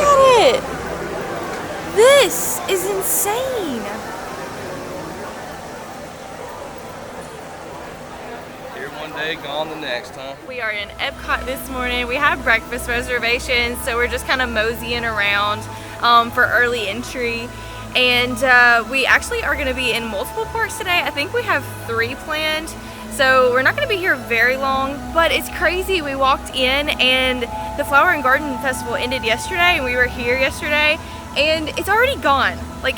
at it. This is insane. Here one day, gone the next, huh? We are in Epcot this morning. We have breakfast reservations, so we're just kind of moseying around for early entry. And we actually are going to be in multiple parks today. I think we have 3 planned. So we're not going to be here very long, but it's crazy. We walked in and the Flower and Garden Festival ended yesterday, and we were here yesterday, and it's already gone. Like,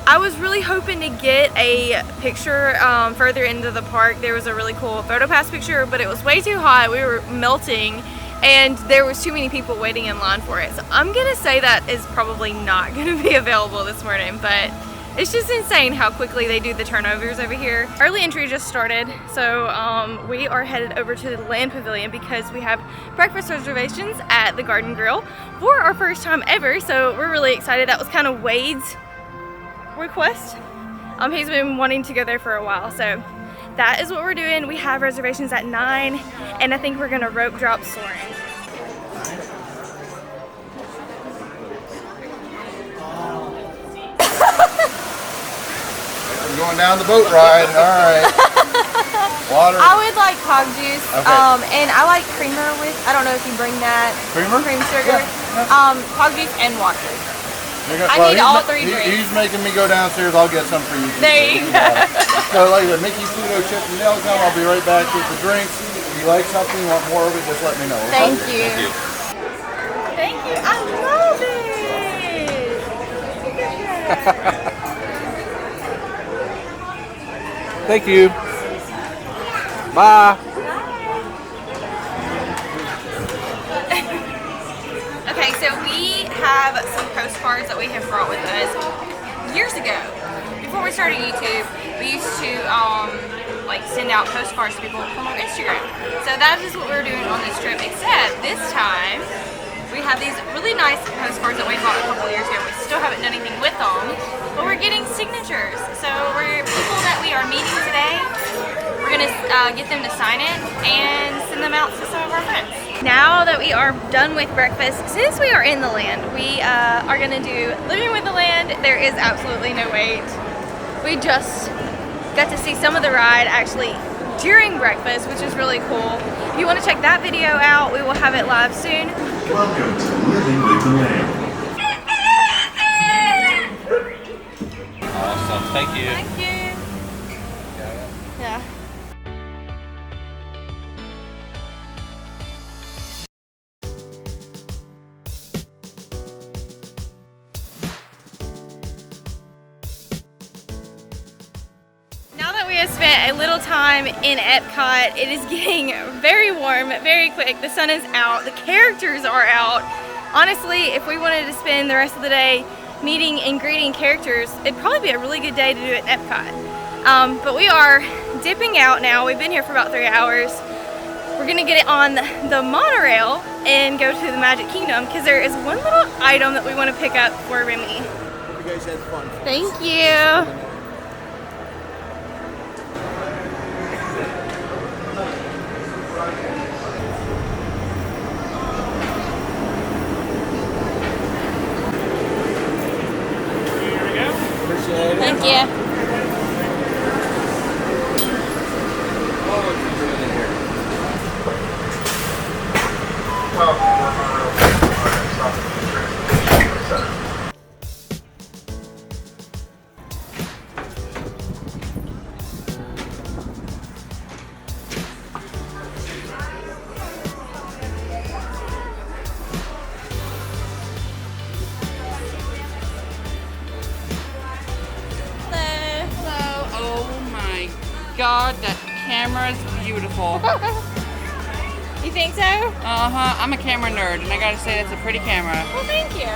I was really hoping to get a picture further into the park. There was a really cool photo pass picture, but it was way too hot. We were melting, and there was too many people waiting in line for it. So I'm gonna say that is probably not gonna be available this morning, but it's just insane how quickly they do the turnovers over here. Early entry just started, so we are headed over to the Land Pavilion because we have breakfast reservations at the Garden Grill for our first time ever, so we're really excited. That was kind of Wade's request. He's been wanting to go there for a while, so that is what we're doing. We have reservations at 9, and I think we're gonna rope drop Soaring. Going down the boat ride, alright. Water. I would like hog juice, Okay. and I like creamer with, I don't know if you bring that. Creamer? Cream sugar. Yeah. Hog juice and water. I need all 3 drinks. He's making me go downstairs, I'll get some for you. There you go. So like the Mickey Pluto chip and nail gum, I'll be right back with the drinks. If you like something, want more of it, just let me know. Thank you. Thank you. I love it. Thank you. Bye. Okay, so we have some postcards that we have brought with us years ago. Before we started YouTube, we used to like send out postcards to people from our Instagram. So that is what we're doing on this trip, except this time we have these really nice postcards that we bought a couple years ago. We still haven't done anything with them, but we're getting signatures. So we're people that we are meeting today. We're gonna get them to sign it and send them out to some of our friends. Now that we are done with breakfast, since we are in the land, we are gonna do Living with the Land. There is absolutely no wait. We just got to see some of the ride actually during breakfast, which is really cool. If you want to check that video out, we will have it live soon. Welcome to Living with the Land. Awesome. Thank you. Thank you. Yeah. Now that we have spent a little time in Epcot, it is getting very warm, very quick. The sun is out, the characters are out. Honestly, if we wanted to spend the rest of the day meeting and greeting characters, it'd probably be a really good day to do it in Epcot. But we are dipping out now. We've been here for about 3 hours. We're gonna get on the monorail and go to the Magic Kingdom because there is one little item that we want to pick up for Remy. Hope you guys had fun. Thank you. Thank you. God, that camera is beautiful. You think so? Uh-huh. I'm a camera nerd, and I gotta say that's a pretty camera. Well, thank you.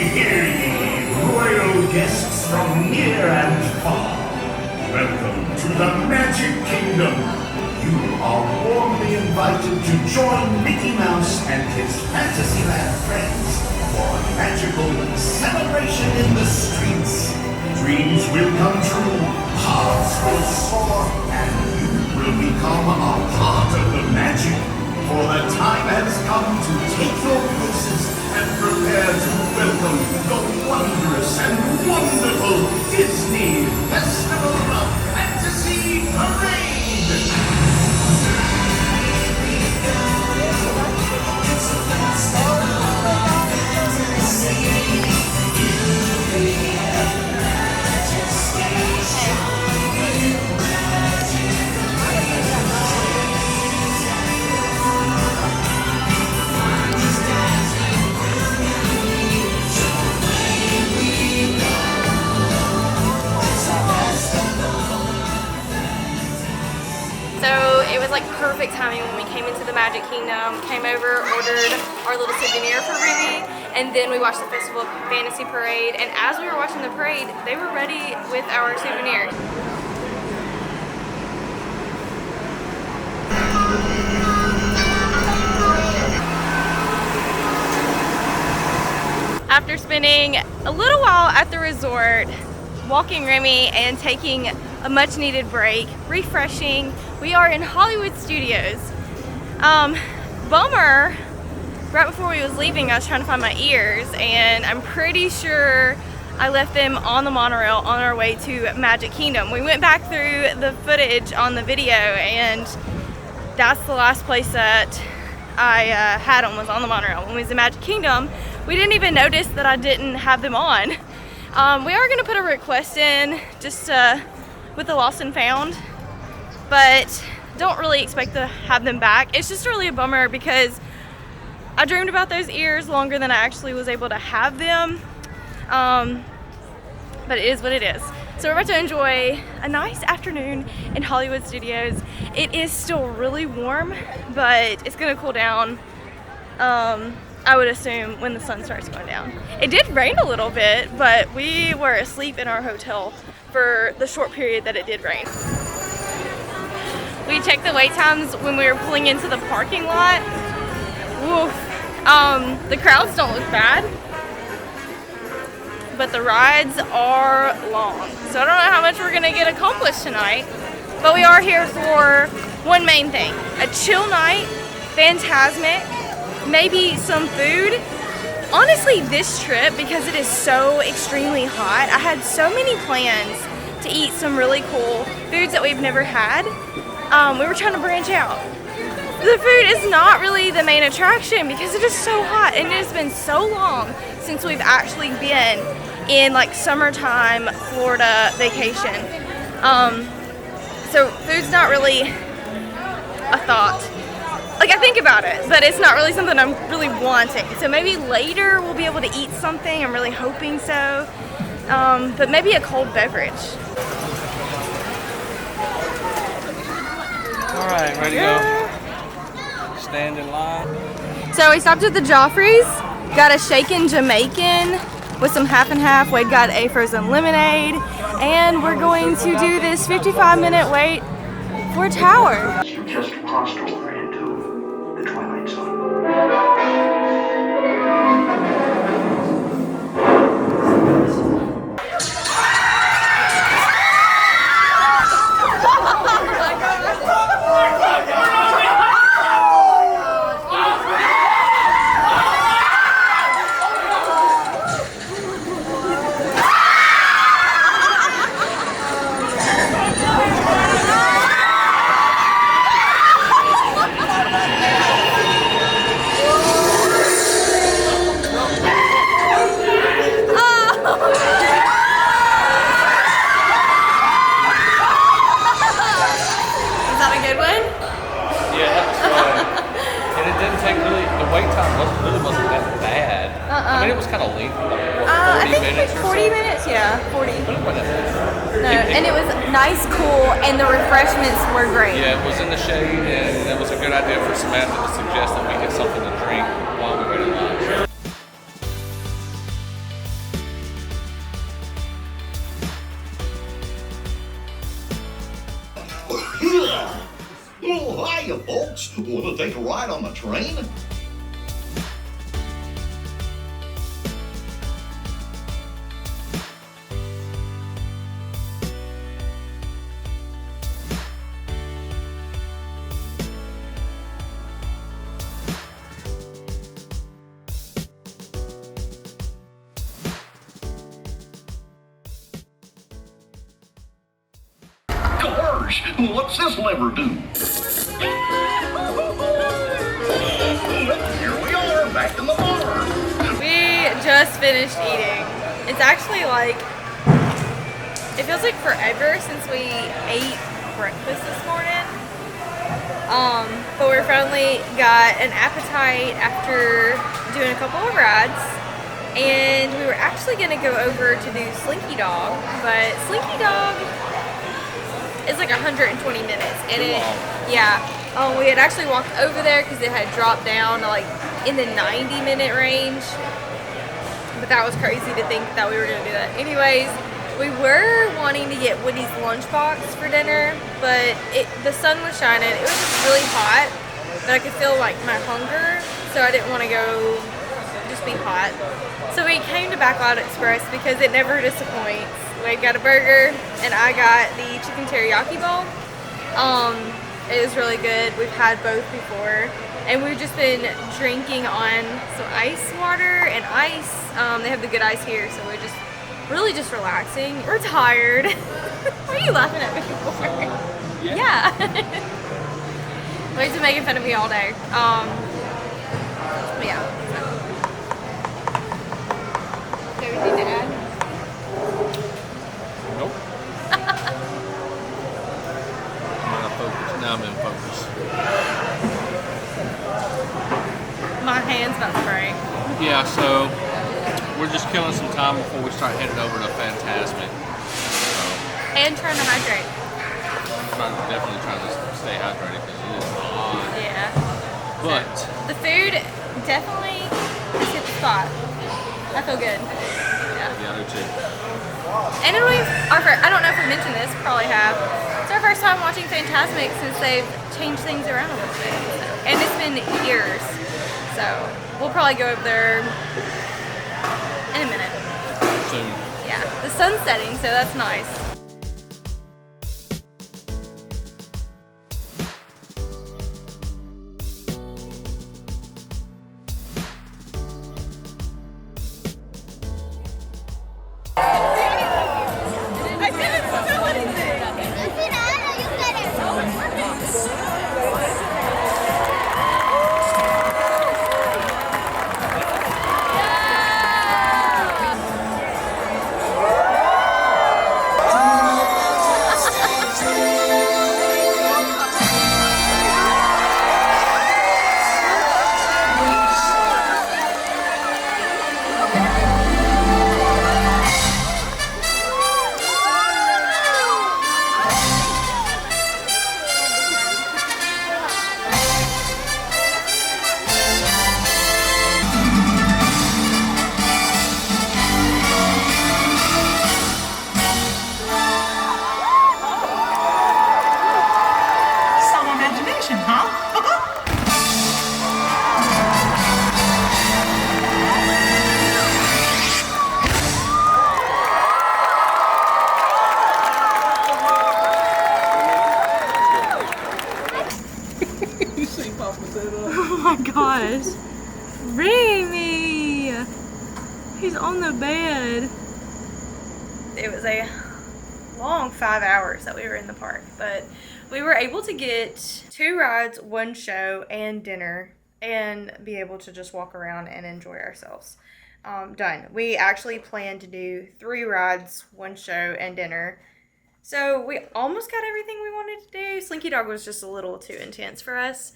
Hear ye, royal guests from near and far. Welcome to the Magic Kingdom. You are warmly invited to join Mickey Mouse and his Fantasyland friends for a magical celebration in the streets. Dreams will come true, become a part of the magic. For the time has come to take your places and prepare to welcome the wondrous and wonderful Disney Festival of Fantasy Parade! So it was like perfect timing when we came into the Magic Kingdom, came over, ordered our little souvenir for Remy, and then we watched the Festival of Fantasy Parade. And as we were watching the parade, they were ready with our souvenir. After spending a little while at the resort, walking Remy and taking a much needed break, refreshing, we are in Hollywood Studios. Bummer, right before we was leaving, I was trying to find my ears, and I'm pretty sure I left them on the monorail on our way to Magic Kingdom. We went back through the footage on the video, and that's the last place that I had them, was on the monorail. When we was in Magic Kingdom, we didn't even notice that I didn't have them on. We are gonna put a request in just with the lost and found, but don't really expect to have them back. It's just really a bummer because I dreamed about those ears longer than I actually was able to have them. But it is what it is. So we're about to enjoy a nice afternoon in Hollywood Studios. It is still really warm, but it's gonna cool down, I would assume, when the sun starts going down. It did rain a little bit, but we were asleep in our hotel for the short period that it did rain. We checked the wait times when we were pulling into the parking lot. Woof. The crowds don't look bad, but the rides are long. So I don't know how much we're gonna get accomplished tonight, but we are here for one main thing: a chill night, Fantasmic, maybe some food. Honestly, this trip, because it is so extremely hot, I had so many plans to eat some really cool foods that we've never had. We were trying to branch out. The food is not really the main attraction because it is so hot, and it has been so long since we've actually been in like summertime Florida vacation. So food's not really a thought. Like, I think about it, but it's not really something I'm really wanting. So maybe later we'll be able to eat something. I'm really hoping so. But maybe a cold beverage. All right, ready to go? Stand in line. So we stopped at the Joffrey's, got a shaken Jamaican with some half and half. Wade got a frozen lemonade, and we're going to do this 55-minute wait for a tower. You just crossed over into the Twilight Zone. I mean, it was kind of lengthy, like I 40 think minutes like or 40 so. minutes, yeah, 40. But it wasn't that bad. No, and it was nice, cool, and the refreshments were great. Yeah, it was in the shade, and it was a good idea for Samantha to suggest that we get something to drink while we waited in line. Oh, hiya, folks. Want to take a ride on the train? gosh, what's this lever do? Here we are, back in the bar. We just finished eating. It's actually like, it feels like forever since we ate breakfast this morning. But we finally got an appetite after doing a couple of rides. And we were actually going to go over to do Slinky Dog, but Slinky Dog is like 120 minutes. And we had actually walked over there because it had dropped down to like in the 90-minute range. But that was crazy to think that we were going to do that. Anyways, we were wanting to get Woody's lunchbox for dinner, but the sun was shining. It was just really hot, but I could feel like my hunger, so I didn't want to go just be hot. So we came to Backlot Express because it never disappoints. We got a burger, and I got the chicken teriyaki bowl. It was really good. We've had both before, and we've just been drinking on some ice water and ice. They have the good ice here, so we're just really just relaxing. We're tired. What are you laughing at me for? Yeah. They've been making fun of me all day. But yeah. Anything to add? Nope. I'm out of focus. Now I'm in focus. My hand's about to break. Yeah, so we're just killing some time before we start heading over to Fantasmic. And trying to hydrate. Definitely trying to stay hydrated because it is hot. Yeah. But The food definitely has hit the spot. I feel good. yeah, I do too. And I don't know if we mentioned this, probably have. It's our first time watching Fantasmic since they've changed things around a little bit. And it's been years. So we'll probably go over there in a minute. Soon. Yeah, the sun's setting, so that's nice. Oh my gosh. Remy! He's on the bed. It was a long 5 hours that we were in the park, but we were able to get 2 rides, 1 show, and dinner, and be able to just walk around and enjoy ourselves. Done. We actually planned to do 3 rides, 1 show, and dinner. So we almost got everything we wanted to do. Slinky Dog was just a little too intense for us.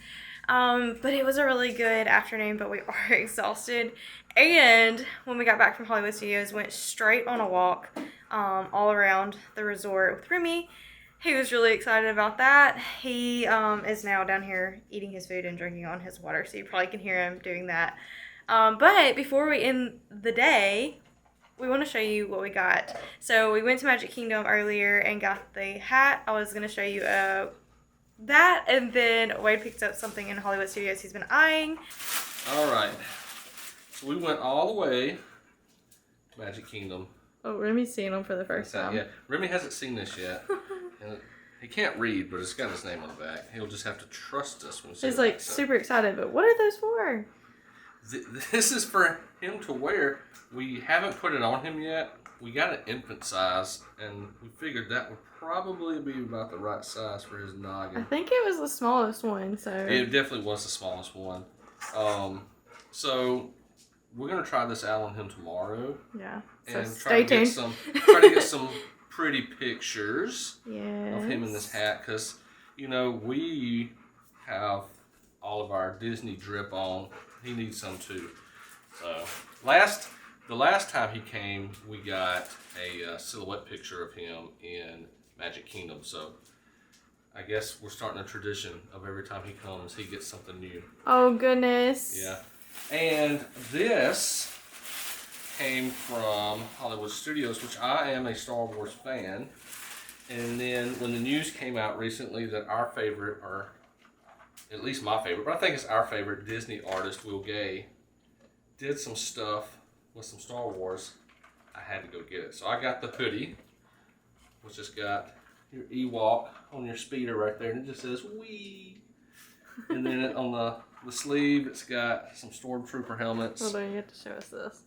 But it was a really good afternoon, but we are exhausted. And when we got back from Hollywood Studios, went straight on a walk all around the resort with Remy. He was really excited about that. He is now down here eating his food and drinking on his water, so you probably can hear him doing that. But before we end the day, we want to show you what we got. So we went to Magic Kingdom earlier and got the hat. I was going to show you that, and then Wade picked up something in Hollywood Studios he's been eyeing. All right. So we went all the way to Magic Kingdom. Oh, Remy's seeing them for the first time. Yeah, Remy hasn't seen this yet. And he can't read, but it's got his name on the back. He'll just have to trust us when we see He's it. like super excited, but what are those for? This is for him to wear. We haven't put it on him yet we got an infant size, and we figured that would probably be about the right size for his I noggin. think it was the smallest one, so. It definitely was the smallest one. So we're gonna try this out on him tomorrow. Yeah. So And stay tuned. try to get some pretty pictures Yes. of him in this hat, because we have all of our Disney drip on. He needs some too. So the last time he came, we got a silhouette picture of him in Magic Kingdom. So I guess we're starting a tradition of every time he comes, he gets something new. Oh goodness. Yeah. And this came from Hollywood Studios, which I am a Star Wars fan. And then when the news came out recently that our favorite, or at least my favorite, but I think it's our favorite Disney artist, Will Gay, did some stuff with some Star Wars, I had to go get it. So I got the hoodie, which has got your Ewok on your speeder right there, and it just says "Wee." And then on the sleeve, it's got some Stormtrooper helmets. Hold on, you have to show us this.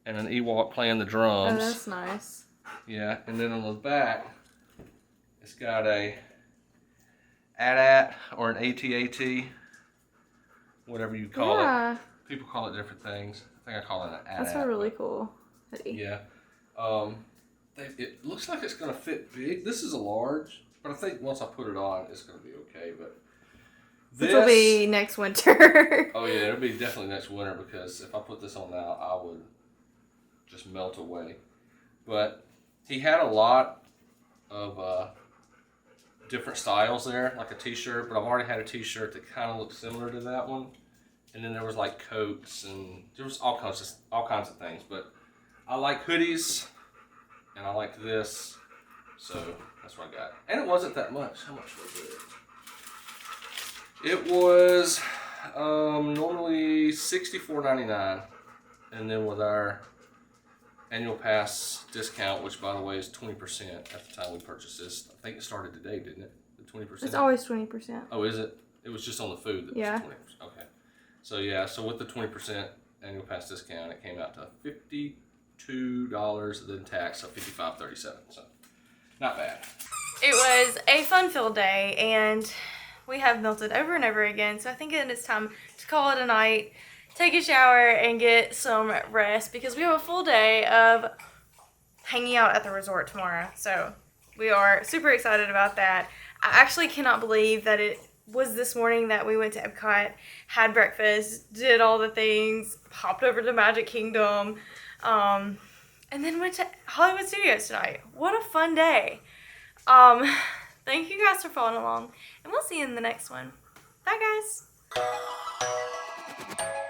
And an Ewok playing the Oh, drums. that's nice. Yeah, and then on the back, it's got a AT-AT or an AT-AT, whatever you call it. People call it different things. I think I call it an AT-AT. That's a really cool hoodie. Yeah. It looks like it's going to fit big. This is a large, but I think once I put it on, it's going to be okay. But This will be next winter. Oh yeah, it'll be definitely next winter, because if I put this on now, I would just melt away. But he had a lot of different styles there, like a t-shirt, but I've already had a t-shirt that kind of looked similar to that one. And then there was like coats, and there was all kinds of things. But I like hoodies, and I like this, so that's what I got. And it wasn't that much. How much was it? It was normally $64.99, and then with our annual pass discount, which by the way is 20% at the time we purchased this. I think it started today, didn't it? The 20%. It's always 20%. Oh, is it? It was just on the food that Yeah. was 20%. Okay. So yeah, so with the 20% annual pass discount, it came out to $52, then tax, so $55.37. So not bad. It was a fun-filled day, and we have melted over and over again, so I think it's time to call it a night, take a shower, and get some rest, because we have a full day of hanging out at the resort tomorrow. So we are super excited about that. I actually cannot believe that it was this morning that we went to Epcot, had breakfast, did all the things, hopped over to Magic Kingdom, and then went to Hollywood Studios tonight. What a fun day. Thank you guys for following along, and we'll see you in the next one. Bye, guys.